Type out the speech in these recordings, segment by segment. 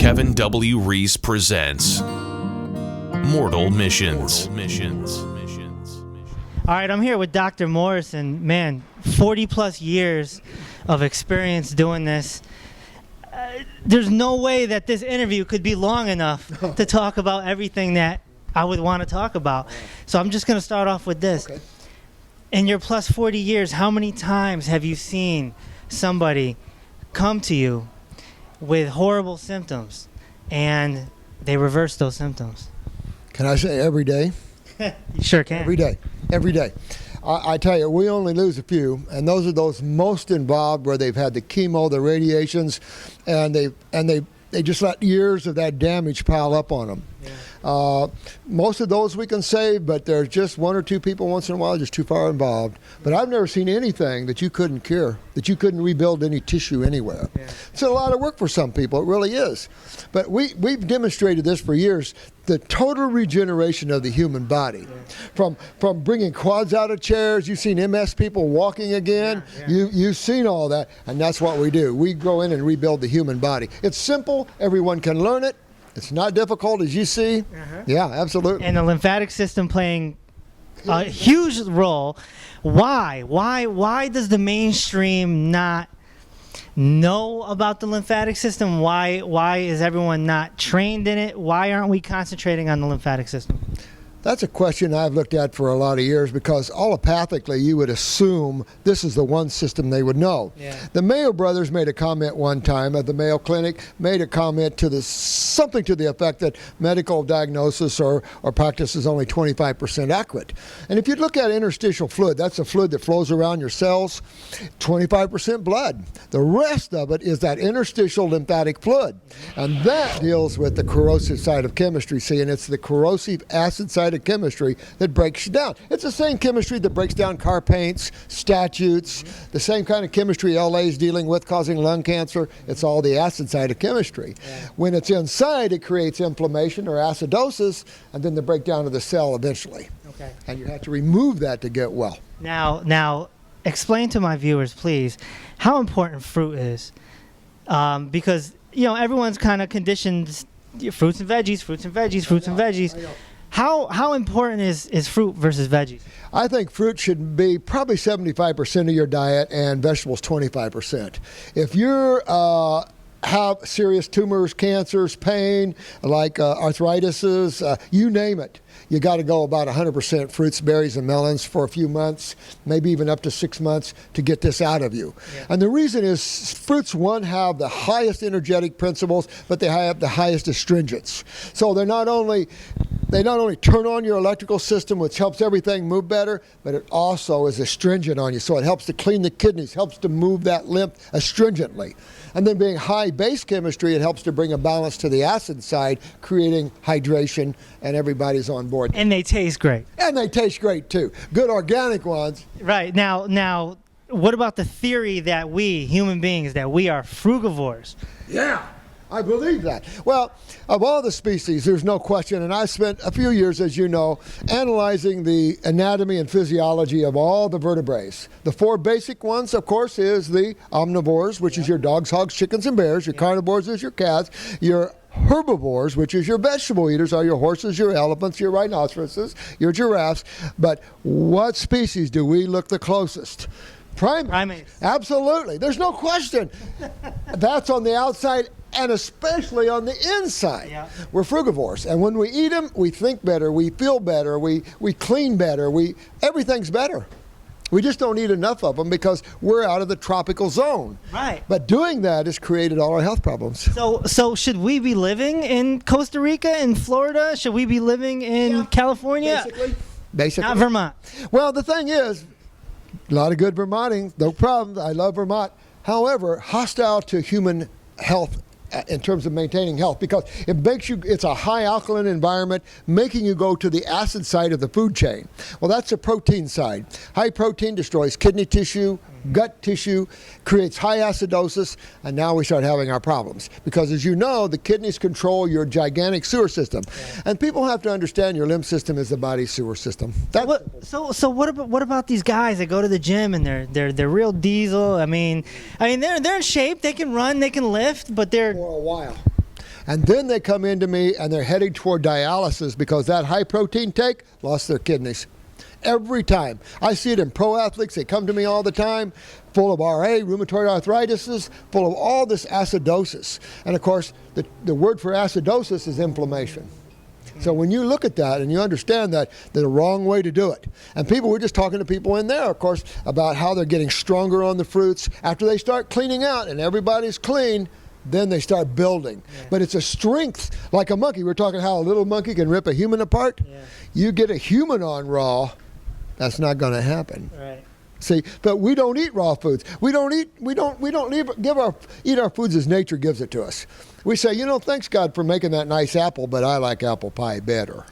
Kevin W. Reese presents Mortal Missions. All right, I'm here with Dr. Morse, and man, 40 plus years of experience doing this. There's no way that this interview could be long enough to talk about everything that I would want to talk about. So I'm just going to start off with this. Okay. In your plus 40 years, how many times have you seen somebody come to you with horrible symptoms and they reverse those symptoms? Can I say every day? You sure can. Every day. I tell you, we only lose a few, and those are those most involved where they've had the chemo, the radiations, and they just let years of that damage pile up on them. Yeah. Most of those we can save, but there's just one or two people once in a while just too far involved. But I've never seen anything that you couldn't cure, that you couldn't rebuild any tissue anywhere. Yeah. It's a lot of work for some people, it really is. But we've demonstrated this for years, the total regeneration of the human body. Yeah. From bringing quads out of chairs, you've seen MS people walking again, you've seen all that, and that's what we do. We go in and rebuild the human body. It's simple, everyone can learn it. It's not difficult, as you see. Yeah, absolutely. And the lymphatic system playing a huge role. Why does the mainstream not know about the lymphatic system? Why is everyone not trained in it? Why aren't we concentrating on the lymphatic system? That's a question I've looked at for a lot of years, because allopathically you would assume this is the one system they would know. Yeah. The Mayo brothers made a comment one time at the Mayo Clinic, made a comment to something to the effect that medical diagnosis or practice is only 25% accurate. And if you look at interstitial fluid, that's the fluid that flows around your cells, 25% blood. The rest of it is that interstitial lymphatic fluid. And that deals with the corrosive side of chemistry, see, and it's the corrosive acid side of chemistry that breaks you down. It's the same chemistry that breaks down car paints, statutes, the same kind of chemistry LA is dealing with causing lung cancer. It's all the acid side of chemistry. Yeah. When it's inside, it creates inflammation or acidosis, and then the breakdown of the cell eventually. Okay. And you have to remove that to get well. Now, explain to my viewers, please, how important fruit is. Because, everyone's kind of conditioned fruits and veggies. How important is fruit versus veggies? I think fruit should be probably 75% of your diet and vegetables 25%. If you have serious tumors, cancers, pain, like arthritises, you name it, you got to go about 100% fruits, berries, and melons for a few months, maybe even up to 6 months to get this out of you. Yeah. And the reason is fruits, one, have the highest energetic principles, but they have the highest astringents. So they not only turn on your electrical system, which helps everything move better, but it also is astringent on you. So it helps to clean the kidneys, helps to move that lymph astringently. And then being high base chemistry, it helps to bring a balance to the acid side, creating hydration, and everybody's on board. And they taste great. And they taste great too. Good organic ones. Right. Now, what about the theory that we, human beings, that we are frugivores? Yeah. I believe that. Well, of all the species, there's no question, and I spent a few years, as you know, analyzing the anatomy and physiology of all the vertebrates. The four basic ones, of course, is the omnivores, which is your dogs, hogs, chickens, and bears. Your carnivores is your cats. Your herbivores, which is your vegetable eaters, are your horses, your elephants, your rhinoceroses, your giraffes. But what species do we look the closest? Primates. Absolutely. There's no question. That's on the outside and especially on the inside. Yeah. We're frugivores. And when we eat them, we think better, we feel better, we clean better, everything's better. We just don't eat enough of them because we're out of the tropical zone. Right. But doing that has created all our health problems. So should we be living in Costa Rica, in Florida? Should we be living in California? Basically. Not Vermont. Well, the thing is, a lot of good Vermonting, no problem. I love Vermont. However, hostile to human health in terms of maintaining health, because it's a high alkaline environment, making you go to the acid side of the food chain. Well, that's the protein side. High protein destroys kidney tissue, gut tissue, creates high acidosis, and now we start having our problems. Because as you know, the kidneys control your gigantic sewer system. Yeah. And people have to understand your lymph system is the body's sewer system. So what about these guys that go to the gym and they're real diesel? I mean they're in shape, they can run, they can lift, but they're for a while. And then they come into me and they're heading toward dialysis because that high protein take lost their kidneys. Every time. I see it in pro athletes. They come to me all the time, full of RA, rheumatoid arthritis, full of all this acidosis. And of course, the word for acidosis is inflammation. So when you look at that and you understand that there's a wrong way to do it. And we're just talking to people in there, of course, about how they're getting stronger on the fruits. After they start cleaning out and everybody's clean, then they start building. Yeah. But it's a strength, like a monkey. We're talking how a little monkey can rip a human apart. Yeah. You get a human on raw, that's not going to happen. Right. See, but we don't eat raw foods. We don't eat our foods as nature gives it to us. We say, thanks God for making that nice apple, but I like apple pie better.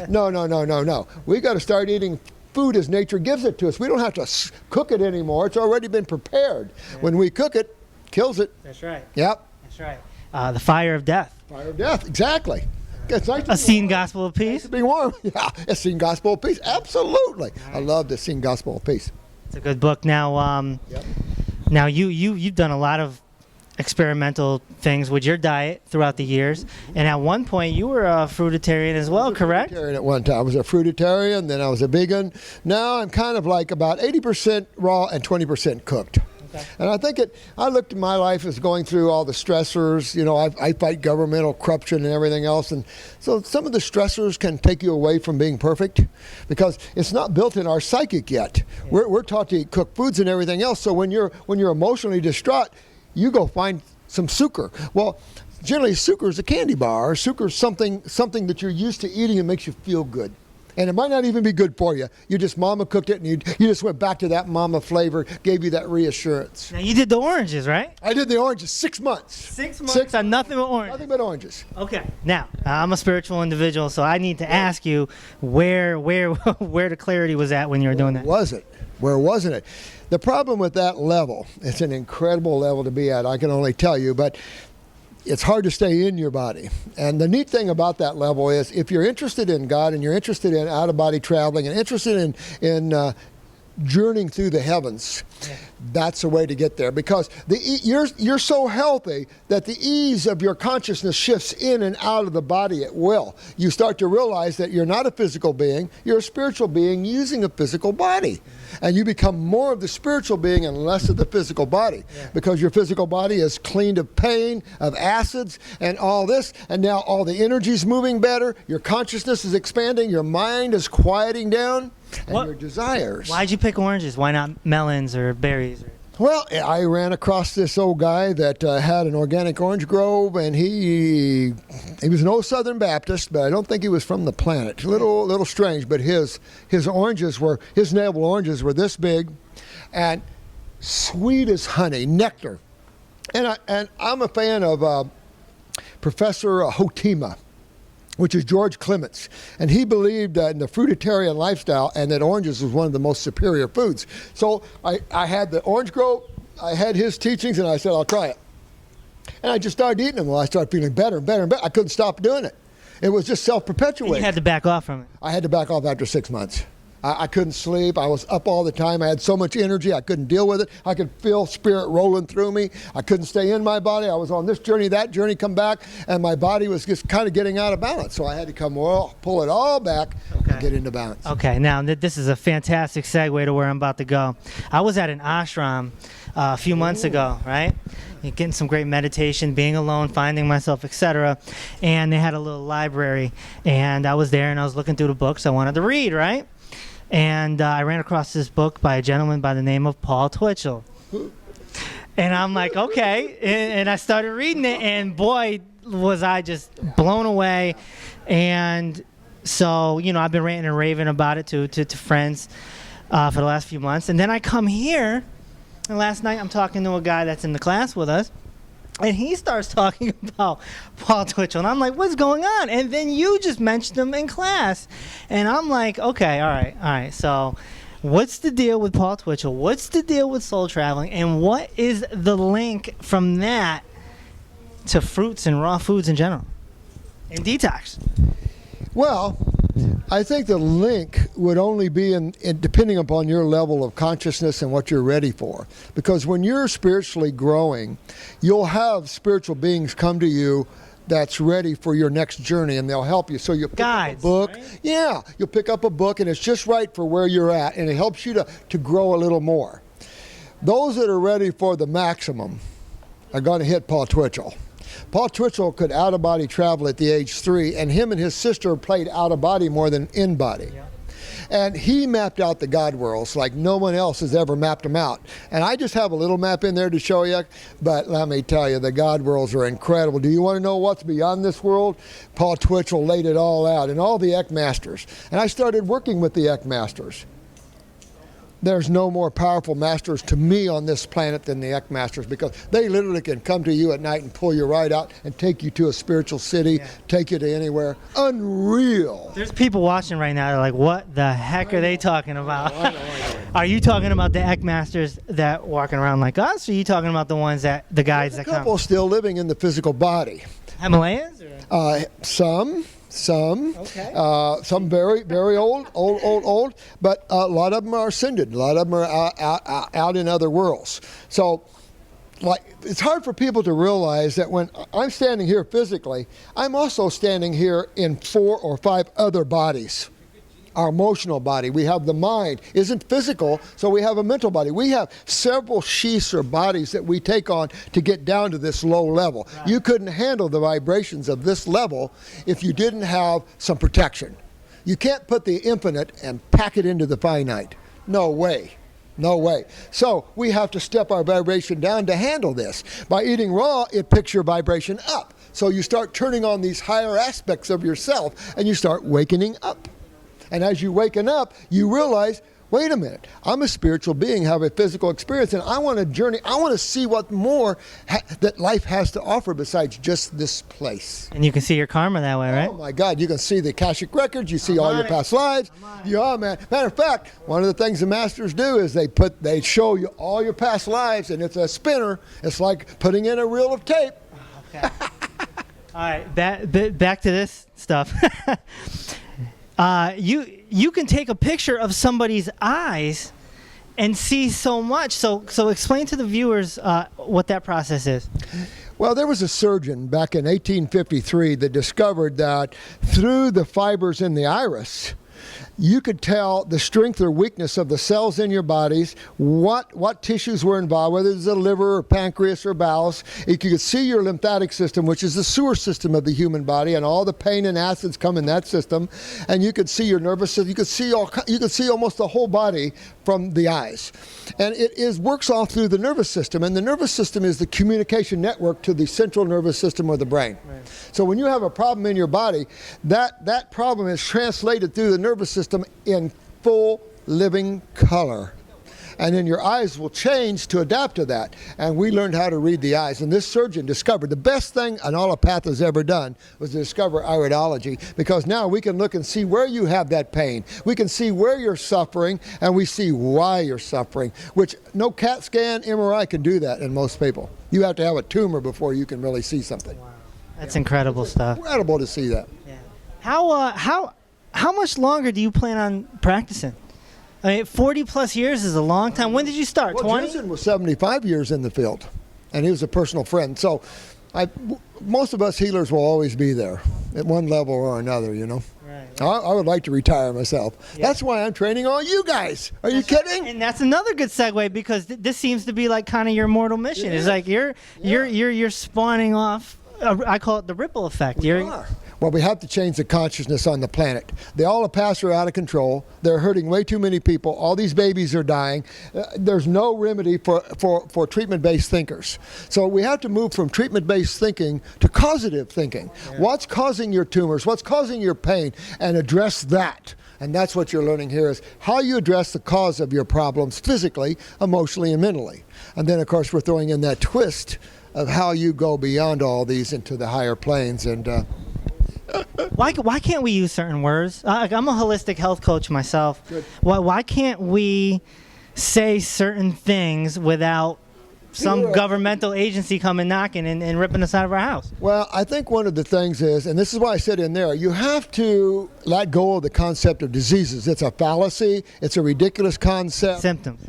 No. We got to start eating food as nature gives it to us. We don't have to cook it anymore. It's already been prepared. Yeah. When we cook it, kills it. That's right. Yep. That's right. The fire of death. Fire of death, exactly. It's nice Essene Gospel of Peace. Nice to be warm. Yeah, Essene Gospel of Peace. Absolutely. Right. I love the Essene Gospel of Peace. It's a good book. Now, now you've done a lot of experimental things with your diet throughout the years, and at one point you were a fruitarian as well, correct? Fruitarian at one time. I was a fruitarian, then I was a vegan. Now I'm kind of like about 80% raw and 20% cooked. Okay. And I looked at my life as going through all the stressors. I fight governmental corruption and everything else. And so some of the stressors can take you away from being perfect because it's not built in our psychic yet. Yeah. We're taught to eat cooked foods and everything else. So when you're emotionally distraught, you go find some sucre. Well, generally sucre is a candy bar. Sucre is something that you're used to eating and makes you feel good. And it might not even be good for you. Mama cooked it, and you just went back to that mama flavor, gave you that reassurance. Now, you did the oranges, right? I did the oranges 6 months. 6 months on nothing but oranges? Nothing but oranges. Okay. Now, I'm a spiritual individual, so I need to ask you where the clarity was at when you were doing that. Where wasn't it? The problem with that level, it's an incredible level to be at, I can only tell you, but it's hard to stay in your body. And the neat thing about that level is if you're interested in God and you're interested in out-of-body traveling and interested in journeying through the heavens, that's the way to get there, because you're so healthy that the ease of your consciousness shifts in and out of the body at will. You start to realize that you're not a physical being, you're a spiritual being using a physical body. And you become more of the spiritual being and less of the physical body, because your physical body is cleaned of pain, of acids, and all this, and now all the energy's moving better, your consciousness is expanding, your mind is quieting down, and your desires. Why'd you pick oranges? Why not melons or berries? Well, I ran across this old guy that had an organic orange grove, and he was no Southern Baptist, but I don't think he was from the planet. A little strange, but his navel oranges were this big, and sweet as honey, nectar. And I'm a fan of Professor Hotima, which is George Clements. And he believed in the fruitarian lifestyle and that oranges was one of the most superior foods. So I had the orange grove, I had his teachings, and I said, I'll try it. And I just started eating them. Well, I started feeling better and better and better. I couldn't stop doing it. It was just self-perpetuating. You had to back off from it. I had to back off after 6 months. I couldn't sleep. I was up all the time. I had so much energy. I couldn't deal with it. I could feel spirit rolling through me. I couldn't stay in my body. I was on this journey, that journey, come back, and my body was just kind of getting out of balance. So I had to pull it all back and get into balance. Okay, now this is a fantastic segue to where I'm about to go. I was at an ashram a few months ago, right? Getting some great meditation, being alone, finding myself, etc. And they had a little library, and I was there, and I was looking through the books I wanted to read, right? And I ran across this book by a gentleman by the name of Paul Twitchell. And I'm like, okay. And I started reading it, and boy, was I just blown away. And so, I've been ranting and raving about it to friends for the last few months. And then I come here, and last night I'm talking to a guy that's in the class with us. And he starts talking about Paul Twitchell. And I'm like, what's going on? And then you just mentioned him in class. And I'm like, okay, all right. So what's the deal with Paul Twitchell? What's the deal with soul traveling? And what is the link from that to fruits and raw foods in general? And detox? Well, I think the link would only be in depending upon your level of consciousness and what you're ready for. Because when you're spiritually growing, you'll have spiritual beings come to you that's ready for your next journey, and they'll help you. So you pick up a book. Right? Yeah, you'll pick up a book, and it's just right for where you're at, and it helps you to grow a little more. Those that are ready for the maximum are going to hit Paul Twitchell. Paul Twitchell could out-of-body travel at the age 3, and him and his sister played out-of-body more than in-body. Yeah. And he mapped out the God worlds like no one else has ever mapped them out. And I just have a little map in there to show you, but let me tell you, the God worlds are incredible. Do you want to know what's beyond this world? Paul Twitchell laid it all out, and all the Eck Masters. And I started working with the Eck Masters. There's no more powerful masters to me on this planet than the Eck Masters, because they literally can come to you at night and pull you right out and take you to a spiritual city, take you to anywhere. Unreal. There's people watching right now. They're like, what the heck are they talking about? I know. Are you talking about the Eck Masters that walking around like us, or are you talking about the ones that, the guys that come? There's a couple still living in the physical body. Himalayas? Or? Some, okay. Some very old, but a lot of them are ascended. A lot of them are out in other worlds. So, like, it's hard for people to realize that when I'm standing here physically, I'm also standing here in 4 or 5 other bodies. Our emotional body, we have the mind, isn't physical, so we have a mental body. We have several sheaths or bodies that we take on to get down to this low level. Right. You couldn't handle the vibrations of this level if you didn't have some protection. You can't put the infinite and pack it into the finite. No way. No way. So we have to step our vibration down to handle this. By eating raw, it picks your vibration up. So you start turning on these higher aspects of yourself, and you start wakening up. And as you waken up, you realize, wait a minute, I'm a spiritual being, have a physical experience, and I want to journey. I want to see what more that life has to offer besides just this place. And you can see your karma that way, right? Oh my God, you can see the Akashic records, you see all your past lives. Yeah, man. Matter of fact, one of the things the masters do is they show you all your past lives, and it's a spinner. It's like putting in a reel of tape. Okay. All right, back to this stuff. You can take a picture of somebody's eyes and see so much. So explain to the viewers what that process is. Well, there was a surgeon back in 1853 that discovered that through the fibers in the iris, you could tell the strength or weakness of the cells in your bodies, what tissues were involved, whether it's the liver or pancreas or bowels. You could see your lymphatic system, which is the sewer system of the human body, and all the pain and acids come in that system. And you could see your nervous system. You could see almost the whole body from the eyes. And it works all through the nervous system. And the nervous system is the communication network to the central nervous system of the brain. Right. So when you have a problem in your body, that problem is translated through the nervous system in full living color. And then your eyes will change to adapt to that. And we learned how to read the eyes. And this surgeon discovered the best thing an allopath has ever done was to discover iridology, because now we can look and see where you have that pain. We can see where you're suffering, and we see why you're suffering, which no CAT scan, MRI can do that in most people. You have to have a tumor before you can really see something. Wow. That's incredible stuff. Incredible to see that. Yeah. How much longer do you plan on practicing? I mean, 40 plus years is a long time. When did you start? Well, 20? Jensen was 75 years in the field, and he was a personal friend. So most of us healers will always be there at one level or another, you know. Right. I would like to retire myself. Yeah. That's why I'm training all you guys. Are you kidding? And that's another good segue, because this seems to be like kind of your mortal mission. It's like you're spawning off. I call it the ripple effect. We are. Well, we have to change the consciousness on the planet. The allopaths are out of control. They're hurting way too many people. All these babies are dying. There's no remedy for treatment-based thinkers. So we have to move from treatment-based thinking to causative thinking. Yeah. What's causing your tumors? What's causing your pain? And address that. And that's what you're learning here, is how you address the cause of your problems physically, emotionally, and mentally. And then, of course, we're throwing in that twist of how you go beyond all these into the higher planes. And why can't we use certain words? I'm a holistic health coach myself. Good. Why can't we say certain things without some governmental agency coming knocking and ripping us out of our house. Well, I think one of the things is, and this is why I said in there, you have to let go of the concept of diseases. It's a fallacy. It's a ridiculous concept.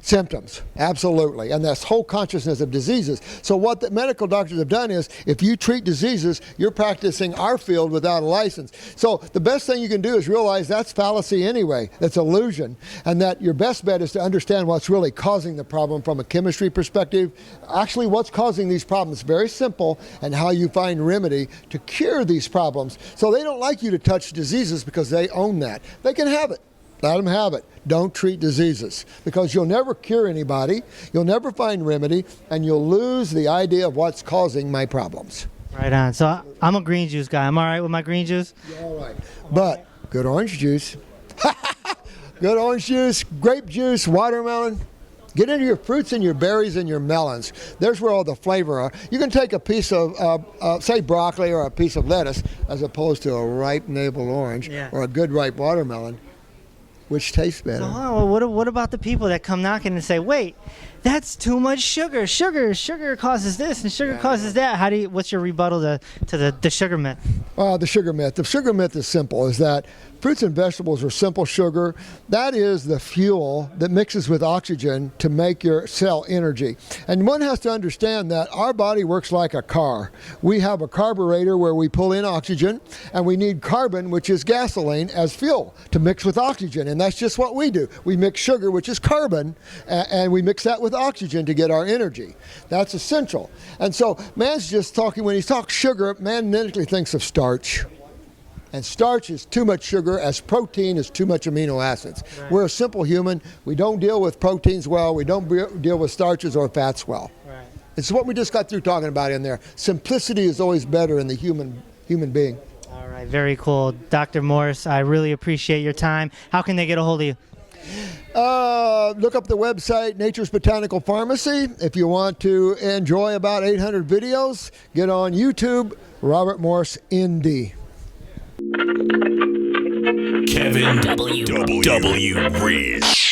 Symptoms, absolutely. And this whole consciousness of diseases. So what the medical doctors have done is, if you treat diseases, you're practicing our field without a license. So the best thing you can do is realize that's fallacy anyway. That's illusion. And that your best bet is to understand what's really causing the problem from a chemistry perspective. Actually, what's causing these problems, very simple, and how you find remedy to cure these problems. So they don't like you to touch diseases because they own that. They can have it. Let them have it. Don't treat diseases, because you'll never cure anybody, you'll never find remedy, and you'll lose the idea of what's causing my problems. Right on. So I'm a green juice guy. I'm all right with my green juice? You're all right. But good orange juice. Good orange juice, grape juice, watermelon. Get into your fruits and your berries and your melons. There's where all the flavor are. You can take a piece of, say, broccoli or a piece of lettuce, as opposed to a ripe navel orange or a good ripe watermelon. Which tastes better? So, what about the people that come knocking and say, wait, that's too much sugar. Sugar causes this and sugar causes that. What's your rebuttal to the sugar myth? The sugar myth. The sugar myth is simple, is that fruits and vegetables are simple sugar. That is the fuel that mixes with oxygen to make your cell energy. And one has to understand that our body works like a car. We have a carburetor where we pull in oxygen, and we need carbon, which is gasoline, as fuel to mix with oxygen. And that's just what we do. We mix sugar, which is carbon, and we mix that with oxygen to get our energy. That's essential. And so man's just talking, when he talks sugar, man immediately thinks of starch. And starch is too much sugar, as protein is too much amino acids. Right. We're a simple human. We don't deal with proteins well. We don't deal with starches or fats well. Right. It's what we just got through talking about in there. Simplicity is always better in the human being. All right, very cool. Dr. Morse, I really appreciate your time. How can they get a hold of you? Look up the website, Nature's Botanical Pharmacy. If you want to enjoy about 800 videos, get on YouTube, Robert Morse, ND. Kevin W. Reese.